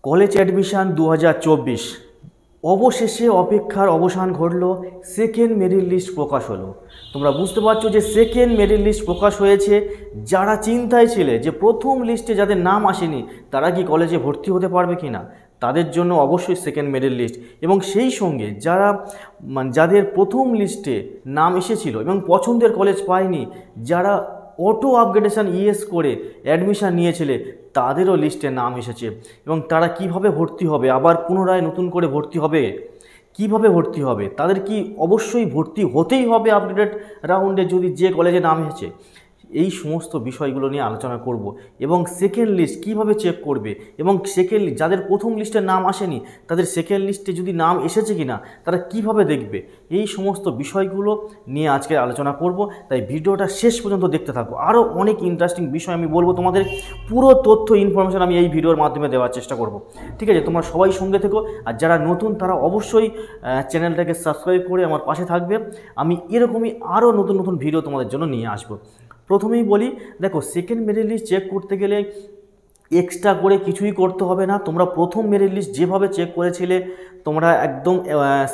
College admission 2024 অবশেষে অপেক্ষার অবসান ঘটল। সেকেন্ড মেরিট লিস্ট প্রকাশ হলো। তোমরা বুঝতে পারছো যে সেকেন্ড মেরিট লিস্ট প্রকাশ হয়েছে। যারা চিন্তায় ছিলে যে প্রথম লিস্টে যাদের নাম আসেনি তারা কি কলেজে ভর্তি হতে পারবে কি না, তাদের জন্য অবশ্যই সেকেন্ড মেরিট লিস্ট। এবং সেই সঙ্গে যারা যাদের প্রথম লিস্টে নাম এসেছিল এবং পছন্দের কলেজ পায়নি, যারা অটো আপগ্রেডেশন ইএস করে অ্যাডমিশান নিয়েছিলে তাদেরও লিস্টে নাম এসেছে। এবং তারা কিভাবে ভর্তি হবে, আবার পুনরায় নতুন করে ভর্তি হবে, কিভাবে ভর্তি হবে, তাদের কি অবশ্যই ভর্তি হতেই হবে আপগ্রেডেড রাউন্ডে যদি যে কলেজে নাম এসেছে, এই সমস্ত বিষয়গুলো নিয়ে আলোচনা করব। এবং সেকেন্ড লিস্ট কিভাবে চেক করবে, এবং সেকেন্ড যাদের প্রথম লিস্টে নাম আসেনি তাদের সেকেন্ড লিস্টে যদি নাম এসেছে কিনা তারা কিভাবে দেখবে, এই সমস্ত বিষয়গুলো নিয়ে আজকে আলোচনা করব। তাই ভিডিওটা শেষ পর্যন্ত দেখতে থাকো। আরও অনেক ইন্টারেস্টিং বিষয় আমি বলবো তোমাদের, পুরো তথ্য ইনফরমেশন আমি এই ভিডিওর মাধ্যমে দেওয়ার চেষ্টা করব। ঠিক আছে, তোমরা সবাই সঙ্গে থেকো। আর যারা নতুন তারা অবশ্যই চ্যানেলটাকে সাবস্ক্রাইব করে আমার পাশে থাকবে। আমি এরকমই আরও নতুন নতুন ভিডিও তোমাদের জন্য নিয়ে আসবো। প্রথমেই বলি, দেখো সেকেন্ড মেরিট লিস্ট চেক করতে গেলে এক্সট্রা করে কিছুই করতে হবে না। তোমরা প্রথম মেরিট লিস্ট যেভাবে চেক করেছিলে, তোমরা একদম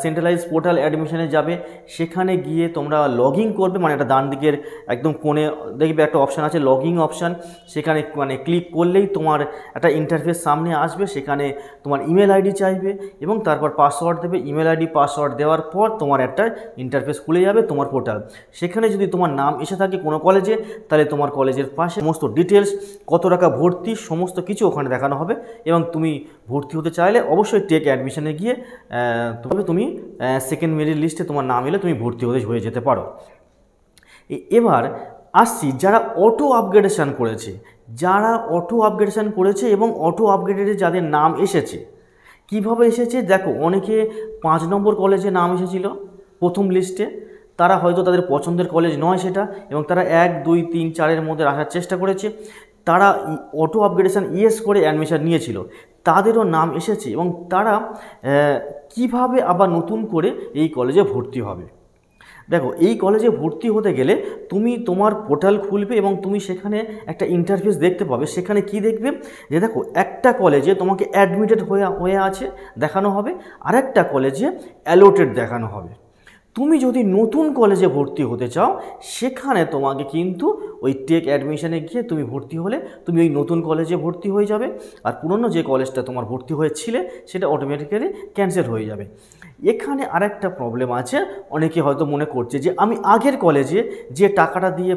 সেন্ট্রালাইজ পোর্টাল অ্যাডমিশনে যাবে, সেখানে গিয়ে তোমরা লগ ইন করবে। মানে একটা ডান দিকের একদম কোণে দেখবে একটা অপশান আছে লগ ইন অপশান, সেখানে ক্লিক করলেই তোমার একটা ইন্টারফেস সামনে আসবে। সেখানে তোমার ইমেল আইডি চাইবে এবং তারপর পাসওয়ার্ড দেবে। ইমেল আইডি পাসওয়ার্ড দেওয়ার পর তোমার একটা ইন্টারফেস খুলে যাবে তোমার পোর্টাল। সেখানে যদি তোমার নাম এসে থাকে কোনো কলেজে, তাহলে তোমার কলেজের পাশে সমস্ত ডিটেলস, কত টাকা ভর্তি, সমস্ত কিছু ওখানে দেখানো হবে। এবং তুমি ভর্তি হতে চাইলে অবশ্যই টেক অ্যাডমিশনে গিয়ে তবে তুমি সেকেন্ড মেরিট লিস্টে তোমার নাম এলে তুমি ভর্তি হয়ে যেতে পারো। এবার আসছি যারা অটো আপগ্রেডেশন করেছে, এবং অটো আপগ্রেডেডে যাদের নাম এসেছে কিভাবে এসেছে দেখো। অনেকে 5 নম্বর কলেজে নাম এসেছিল প্রথম লিস্টে, তারা হয়তো তাদের পছন্দের কলেজ নয় সেটা, এবং তারা 1, 2, 3, 4-এর মধ্যে আসার চেষ্টা করেছে। তারা অটো আপগ্রেডেশন ইএস করে অ্যাডমিশন নিয়েছিল, তাদেরও নাম এসেছে। এবং তারা কিভাবে আবার নতুন করে এই কলেজে ভর্তি হবে। দেখো, এই কলেজে ভর্তি হতে গেলে তুমি তোমার পোর্টাল খুলবে এবং তুমি সেখানে একটা ইন্টারফেস দেখতে পাবে। সেখানে কি দেখবে যে দেখো, একটা কলেজে তোমাকে অ্যাডমিটেড হয়ে আছে দেখানো হবে, আর একটা কলেজে অ্যালোটেড দেখানো হবে। তুমি যদি নতুন কলেজে ভর্তি হতে চাও, সেখানে তোমাকে কিন্তু ওই টেক অ্যাডমিশনে গিয়ে তুমি ভর্তি হলে তুমি ওই নতুন কলেজে ভর্তি হয়ে যাবে, আর পুরনো যে কলেজটা তোমার ভর্তি হয়েছিলে সেটা অটোমেটিক্যালি ক্যান্সেল হয়ে যাবে। এখানে আরেকটা প্রবলেম আছে, অনেকে হয়তো মনে করছে যে আমি আগের কলেজে যে টাকাটা দিয়ে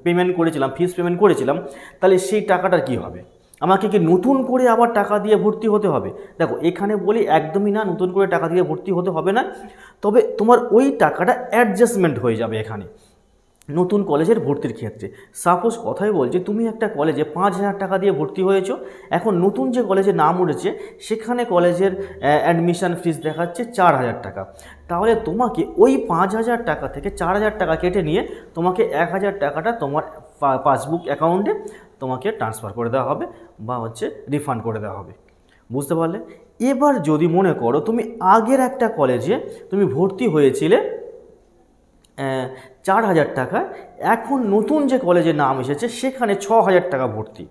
পেমেন্ট করেছিলাম, ফিস পেমেন্ট করেছিলাম, তাহলে সেই টাকাটার কী হবে, আমাকে কি নতুন করে আবার টাকা দিয়ে ভর্তি হতে হবে? দেখো, এখানে বলি একদমই না, নতুন করে টাকা দিয়ে ভর্তি হতে হবে না। তবে তোমার ওই টাকাটা অ্যাডজাস্টমেন্ট হয়ে যাবে এখানে নতুন কলেজের ভর্তির ক্ষেত্রে। সাপোজ কথাই বলছি, তুমি একটা কলেজে 5,000 টাকা দিয়ে ভর্তি হয়েছো, এখন নতুন যে কলেজে নাম উঠেছে সেখানে কলেজের অ্যাডমিশান ফিস দেখাচ্ছে 4,000 টাকা। তাহলে তোমাকে ওই 5,000 টাকা থেকে 4,000 টাকা কেটে নিয়ে তোমাকে 1,000 টাকাটা তোমার পাসবুক অ্যাকাউন্টে তোমাকে ট্রান্সফার করে দেওয়া হবে, বা রিফান্ড করে দেওয়া হবে। বুঝতে পারলে? এবার যদি মনে করো তুমি আগের একটা কলেজে তুমি ভর্তি হয়েছিলে 4,000 টাকা, এখন নতুন যে কলেজে নাম এসেছে সেখানে 6,000 টাকা ভর্তি,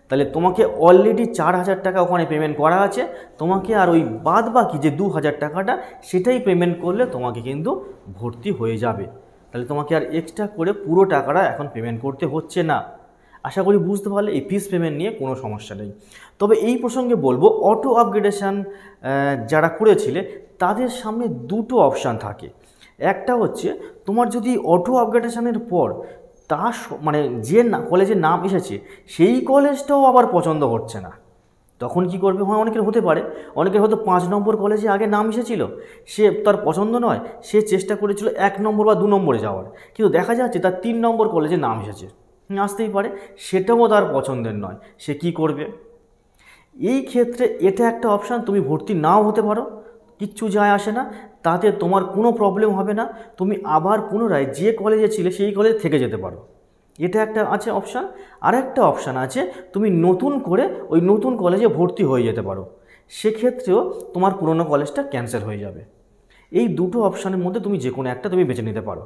তাহলে তোমাকে অলরেডি 4,000 টাকা ওখানে পেমেন্ট করা আছে। তোমাকে আর ওই বাদ বাকি যে 2,000 টাকাটা সেটাই পেমেন্ট করলে তোমাকে কিন্তু ভর্তি হয়ে যাবে। তাহলে তোমাকে আর এক্সট্রা করে পুরো টাকাটা এখন পেমেন্ট করতে হচ্ছে না। আশা করি বুঝতে পারলে এই ফিস পেমেন্ট নিয়ে কোনো সমস্যা নেই। তবে এই প্রসঙ্গে বলবো, অটো আপগ্রেডেশন যারা করেছিলে তাদের সামনে দুটো অপশান থাকে। একটা হচ্ছে, তোমার যদি অটো আপগ্রেডেশনের পর তার যে কলেজের নাম এসেছে সেই কলেজটাও আবার পছন্দ হচ্ছে না, তখন কি করবে? হয় অনেকের হতে পারে, অনেকের হয়তো 5 নম্বর কলেজে আগে নাম এসেছিল, সে তার পছন্দ নয়, সে চেষ্টা করেছিল 1 নম্বর বা 2 নম্বরে যাওয়ার, কিন্তু দেখা যাচ্ছে তার 3 নম্বর কলেজে নাম এসেছে, আসতেই পারে, সেটাও তার পছন্দের নয়, সে কি করবে? এই ক্ষেত্রে এটা একটা অপশান, তুমি ভর্তি নাও হতে পারো, কিচ্ছু যায় আসে না, তাতে তোমার কোনো প্রবলেম হবে না। তুমি আবার পুনরায় যে কলেজে ছিলে সেই কলেজে থেকে যেতে পারো, এটা একটা আছে অপশান। আর একটা অপশান আছে, তুমি নতুন করে ওই নতুন কলেজে ভর্তি হয়ে যেতে পারো, সেক্ষেত্রেও তোমার পুরনো কলেজটা ক্যান্সেল হয়ে যাবে। এই দুটো অপশানের মধ্যে তুমি যে কোনো একটা তুমি বেছে নিতে পারো।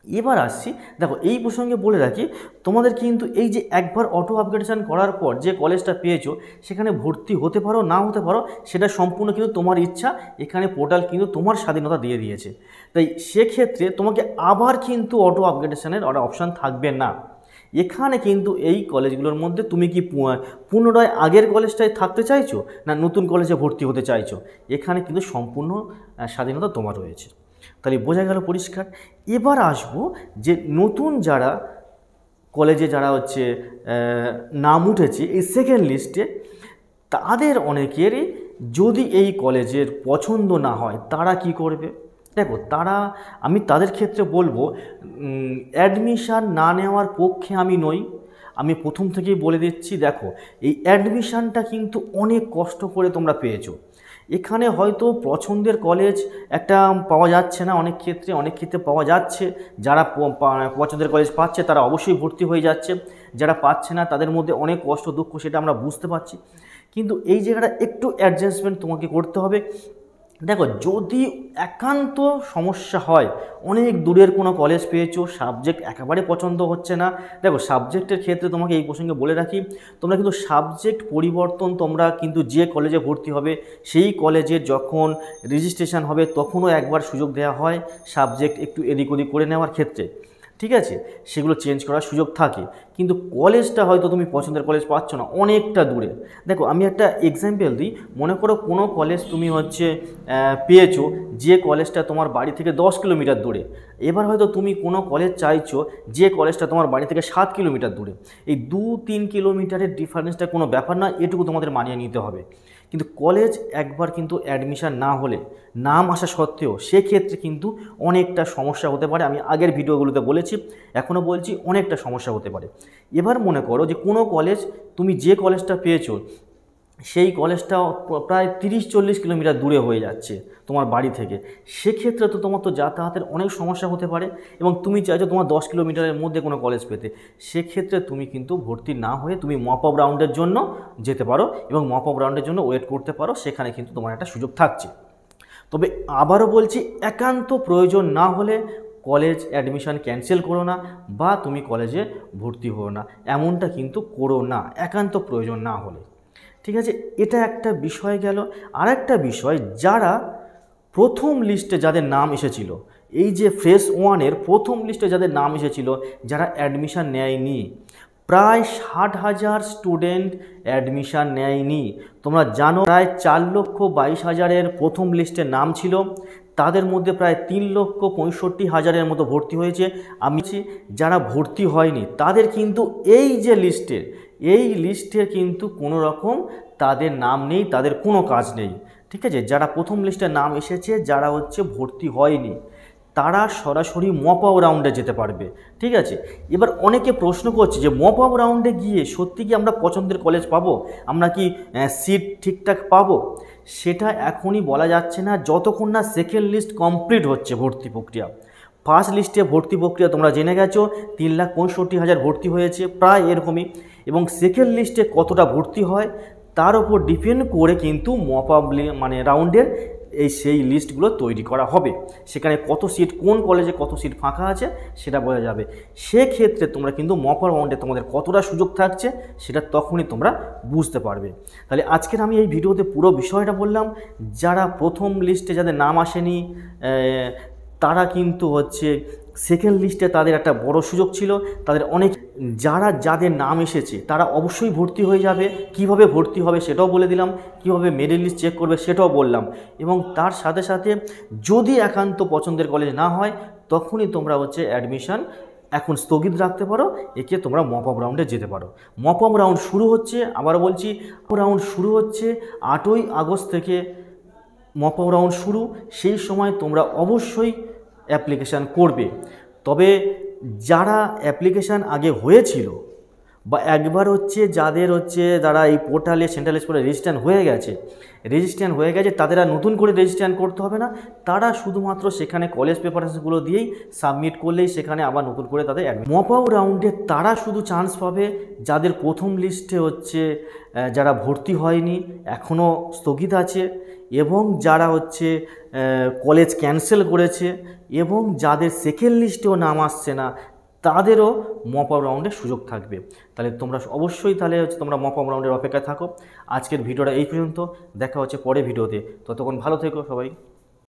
এবার আসছি, দেখো এই প্রসঙ্গে বলে রাখি তোমাদের কিন্তু এই যে একবার অটো আপগ্রেডেশন করার পর যে কলেজটা পেয়েছো সেখানে ভর্তি হতে পারো না হতে পারো, সেটা সম্পূর্ণ কিন্তু তোমার ইচ্ছা। এখানে পোর্টাল কিন্তু তোমার স্বাধীনতা দিয়ে দিয়েছে, তাই সেক্ষেত্রে তোমাকে আবার কিন্তু অটো আপগ্রেডেশনের অপশান থাকবে না। এখানে কিন্তু এই কলেজগুলোর মধ্যে তুমি কি পুনরায় আগের কলেজটায় থাকতে চাইছো না নতুন কলেজে ভর্তি হতে চাইছো, এখানে কিন্তু সম্পূর্ণ স্বাধীনতা তোমার রয়েছে। তাহলে বোঝা গেল পরিষ্কার। এবার আসবো যে নতুন যারা কলেজে যারা হচ্ছে নাম উঠেছে এই সেকেন্ড লিস্টে, তাদের অনেকেরই যদি এই কলেজের পছন্দ না হয় তারা কি করবে। দেখো আমি তাদের ক্ষেত্রে বলবো অ্যাডমিশান না নেওয়ার পক্ষে আমি নই। আমি প্রথম থেকেই বলে দিচ্ছি, দেখো এই অ্যাডমিশানটা কিন্তু অনেক কষ্ট করে তোমরা পেয়েছো। এখানে হয়তো পছন্দের কলেজ একটা পাওয়া যাচ্ছে না, অনেক ক্ষেত্রে পাওয়া যাচ্ছে। যারা পছন্দের কলেজ পাচ্ছে তারা অবশ্যই ভর্তি হয়ে যাচ্ছে, যারা পাচ্ছে না তাদের মধ্যে অনেক কষ্ট দুঃখ, সেটা আমরা বুঝতে পারছি। কিন্তু এই জায়গাটা একটু অ্যাডজাস্টমেন্ট তোমাকে করতে হবে। দেখো যদি একান্ত সমস্যা হয়, অনেক দূরের কোনো কলেজ পেয়েছো, সাবজেক্ট একেবারে পছন্দ হচ্ছে না, দেখো সাবজেক্টের ক্ষেত্রে তোমাকে এই প্রসঙ্গে বলে রাখি, তোমরা কিন্তু সাবজেক্ট পরিবর্তন তোমরা কিন্তু যে কলেজে ভর্তি হবে সেই কলেজে যখন রেজিস্ট্রেশন হবে তখনও একবার সুযোগ দেওয়া হয় সাবজেক্ট একটু এদিক ওদিক করে নেওয়ার ক্ষেত্রে, ঠিক আছে, সেগুলো চেঞ্জ করার সুযোগ থাকে। কিন্তু কলেজটা হয়তো তুমি পছন্দের কলেজ পাচ্ছ না, অনেকটা দূরে। দেখো আমি একটা এক্সাম্পল দিই, মনে করো কোনো কলেজ তুমি হচ্ছে পেয়েছো যে কলেজটা তোমার বাড়ি থেকে 10 কিলোমিটার দূরে। এবার হয়তো তুমি কোনো কলেজ চাইছো যে কলেজটা তোমার বাড়ি থেকে 7 কিলোমিটার দূরে। এই 2-3 কিলোমিটারের ডিফারেন্সটা কোনো ব্যাপার না, এটুকু তোমাদের মানিয়ে নিতে হবে। কিন্তু কলেজ একবার কিন্তু অ্যাডমিশান না হলে, নাম আসা সত্ত্বেও, সেক্ষেত্রে কিন্তু অনেকটা সমস্যা হতে পারে। আমি আগের ভিডিওগুলোতে বলেছি, এখনও বলছি, অনেকটা সমস্যা হতে পারে। এবার মনে করো যে কোনো কলেজ, তুমি যে কলেজটা পেয়েছো সেই কলেজটা প্রায় 30-40 কিলোমিটার দূরে হয়ে যাচ্ছে তোমার বাড়ি থেকে। সেক্ষেত্রে তো তোমার তো যাতায়াতের অনেক সমস্যা হতে পারে, এবং তুমি চাইছো তোমার 10 কিলোমিটারের মধ্যে কোনো কলেজ পেতে। সেক্ষেত্রে তুমি কিন্তু ভর্তি না হয়ে তুমি মপ আপ রাউন্ডের জন্য যেতে পারো, এবং মপ আপ রাউন্ডের জন্য ওয়েট করতে পারো, সেখানে কিন্তু তোমার একটা সুযোগ থাকছে। তবে আবারও বলছি, একান্ত প্রয়োজন না হলে কলেজ অ্যাডমিশন ক্যান্সেল করো না, বা তুমি কলেজে ভর্তি হও না, এমনটা কিন্তু করো না একান্ত প্রয়োজন না হলে, ঠিক আছে। এটা একটা বিষয় গেল। আর একটা বিষয়, যারা প্রথম লিস্টে যাদের নাম এসেছিল, এই যে ফেজ 1-এর প্রথম লিস্টে যাদের নাম এসেছিল, যারা অ্যাডমিশান নেয়নি, প্রায় 60,000 স্টুডেন্ট অ্যাডমিশান নেয়নি। তোমরা জানো প্রায় 4,22,000-এর প্রথম লিস্টে নাম ছিল, তাদের মধ্যে প্রায় 3,65,000-এর মতো ভর্তি হয়েছে। আমি যারা ভর্তি হয়নি তাদের কিন্তু এই যে লিস্টের কিন্তু কোনো রকম তাদের নাম নেই, তাদের কোনো কাজ নেই, ঠিক আছে। যারা প্রথম লিস্টে নাম এসেছে, যারা হচ্ছে ভর্তি হয়নি, তারা সরাসরি মপ আপ রাউন্ডে যেতে পারবে, ঠিক আছে। এবার অনেকে প্রশ্ন করছে যে মপ আপ রাউন্ডে গিয়ে সত্যি কি আমরা পছন্দের কলেজ পাবো, আমরা কি সিট ঠিকঠাক পাবো? সেটা এখনই বলা যাচ্ছে না, যতক্ষণ না সেকেন্ড লিস্ট কমপ্লিট হচ্ছে ভর্তি প্রক্রিয়া। ফার্স্ট লিস্টে ভর্তি প্রক্রিয়া তোমরা জেনে গেছো, 3,65,000 ভর্তি হয়েছে, প্রায় এরকমই। এবং সেকেন্ড লিস্টে কতটা ভর্তি হয় তার উপর ডিপেন্ড করে কিন্তু মপ আপ রাউন্ডের সেই লিস্টগুলো তৈরি করা হবে। সেখানে কত সিট, কোন কলেজে কত সিট ফাঁকা আছে সেটা বোঝা যাবে। সেক্ষেত্রে তোমরা কিন্তু মপ আপ রাউন্ডে তোমাদের কতটা সুযোগ থাকছে সেটা তখনই তোমরা বুঝতে পারবে। তাহলে আজকের আমি এই ভিডিওতে পুরো বিষয়টা বললাম। যারা প্রথম লিস্টে যাদের নাম আসেনি, তারা কিন্তু হচ্ছে সেকেন্ড লিস্টে তাদের একটা বড় সুযোগ ছিল, তাদের অনেক। যাদের নাম এসেছে তারা অবশ্যই ভর্তি হয়ে যাবে। কিভাবে ভর্তি হবে সেটাও বলে দিলাম, কিভাবে মেরিট লিস্ট চেক করবে সেটাও বললাম। এবং তার সাথে সাথে যদি একান্ত পছন্দের কলেজ না হয়, তখনই তোমরা হচ্ছে অ্যাডমিশন এখন স্থগিত রাখতে পারো, একে তোমরা মপ আপ রাউন্ডে যেতে পারো। মপ আপ রাউন্ড শুরু হচ্ছে, আবার বলছি, রাউন্ড শুরু হচ্ছে 8ই আগস্ট থেকে মপ আপ রাউন্ড শুরু। সেই সময় তোমরা অবশ্যই অ্যাপ্লিকেশান করবে। তবে যারা অ্যাপ্লিকেশান আগে হয়েছিল, বা একবার হচ্ছে যারা এই পোর্টালে সেন্ট্রাল স্কুলে রেজিস্ট্রেশন হয়ে গেছে, তাদের আর নতুন করে রেজিস্ট্রেশন করতে হবে না। তারা শুধুমাত্র সেখানে কলেজ পেপারসগুলো দিয়েই সাবমিট করলেই সেখানে আবার নতুন করে তাদের মপ আপ রাউন্ডে তারা শুধু চান্স পাবে যাদের প্রথম লিস্টে যারা ভর্তি হয়নি, এখনও স্থগিত আছে। এবং যারা হচ্ছে কলেজ ক্যান্সেল করেছে এবং যাদের সেকেন্ড লিস্টেও নাম আসছে না তাদেরও মপ আপ রাউন্ডের সুযোগ থাকবে। তাহলে তোমরা অবশ্যই তাহলে হচ্ছে তোমরা মপ আপ রাউন্ডের অপেক্ষায় থাকো। আজকের ভিডিওটা এই পর্যন্ত, দেখা হচ্ছে পরের ভিডিওতে। ততক্ষণ ভালো থেকো সবাই।